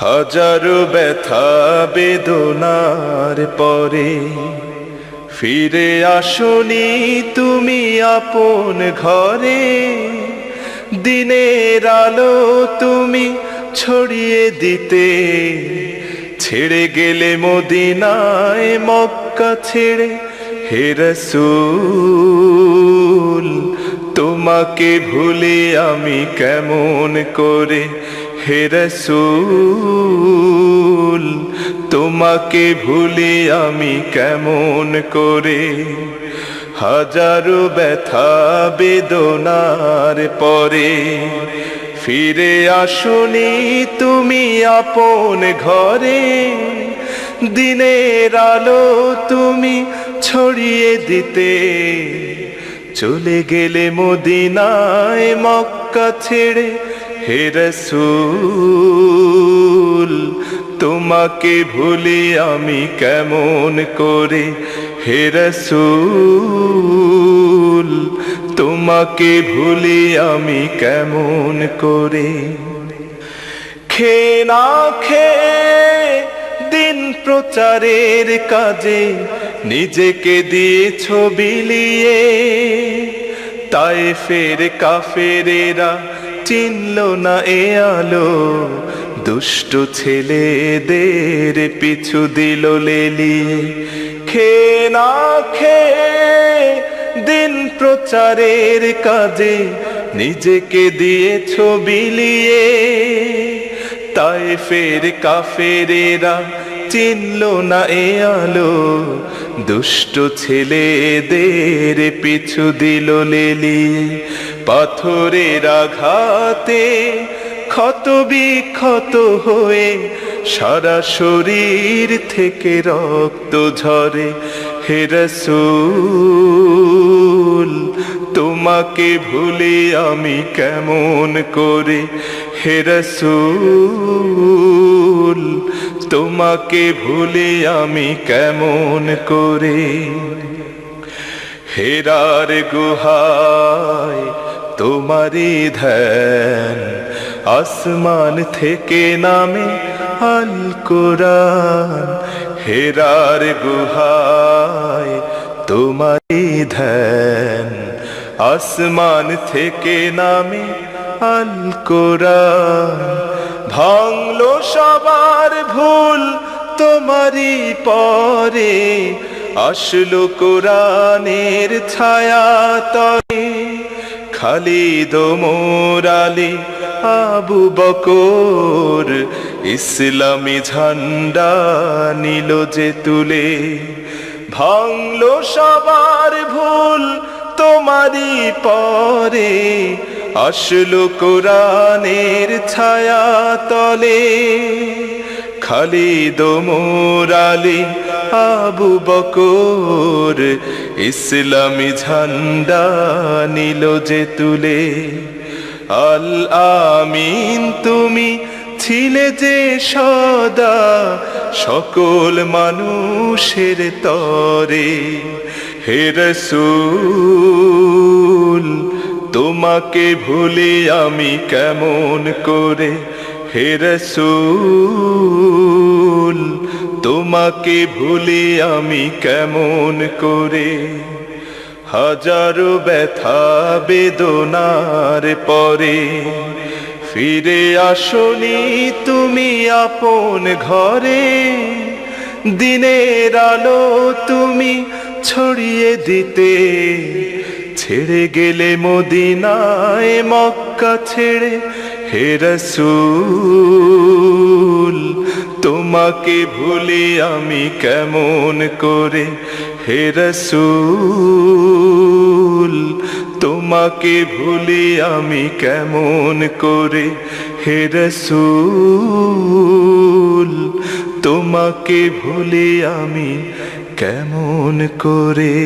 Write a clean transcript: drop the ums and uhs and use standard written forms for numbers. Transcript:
হাজারো ব্যথা বেদনার পরে ফিরে আসনি তুমি আপন ঘরে। দিনের আলো তুমি ছড়িয়ে দিতে ছেড়ে গেলে মদিনায় মক্কা ছেড়ে। হে রাসূল তোমাকে ভুলে আমি কেমন করে। হে রাসূল তোমাকে ভুলে আমি কেমন করে। হাজারো ব্যথা বেদনার পরে ফিরে আসনি তুমি আপন ঘরে। দিনের আলো তুমি ছড়িয়ে দিতে চলে গেলে মদিনায় মক্কা ছেড়ে। হে রাসূল তোমাকে ভুলি আমি কেমন করে। হে রাসূল তোমাকে ভুলি আমি কেমন করে। খেয়ে না খেয়ে দিন প্রচারের কাজে নিজেকে দিয়েছ বিলিয়ে। তায়েফের কাফেরেরা চিনল না এ আলো, দুষ্ট ছেলেদের পিছু দিল লেলিয়ে। খেয়ে না খেয়ে দিন প্রচারের কাজে নিজেকে দিয়েছ বিলিয়ে। তায়েফের কাফেরেরা চিনল না এ আলো, দুষ্ট ছেলেদের পিছু দিল লেলিয়ে। পাথরের আঘাতে ক্ষত বিক্ষত হয়ে সারা শরীর থেকে রক্ত ঝরে। হে রাসূল তোমাকে ভুলে আমি কেমন করে। হে রাসূল তোমাকে ভুলে আমি কেমন করে। হেরার গুহায় তোমারই ধ্যান, আসমান থেকে নামে আল কোরআন। হেরার গুহায় তোমারই ধ্যান, আসমান থেকে নামে আল কোরআন। ভাঙলো সবার ভুল তোমারই পরে, আসলো কোরআনের ছায়া তলে। খালিদ ওমর আলী আবু বকর ইসলামী ঝান্ডা নিল যে তুলে। ভাঙলো সবার ভুল তোমারই পরে, আসলো কোরআনের ছায়া তলে। খালিদ ওমর আলী আবু বকর ইসলামী ঝান্ডা নিল যে তুলে। আল আমিন তুমি ছিলে যে সদা সকল মানুষের তরে। হে রাসূল তোমাকে ভুলি আমি কেমন করে। হে রাসূল তোমাকে ভুলি আমি কেমন করে। হাজারো ব্যথা বেদনার পরে ফিরে আসনি তুমি আপন ঘরে। দিনের আলো তুমি ছড়িয়ে দিতে ছেড়ে গেলে মদিনায় মক্কা ছেড়ে। হে রাসূল তোমাকে ভুলি আমি কেমন করে। হে রাসূল তোমাকে ভুলি আমি কেমন করে। হে রাসূল তোমাকে ভুলি আমি কেমন করে।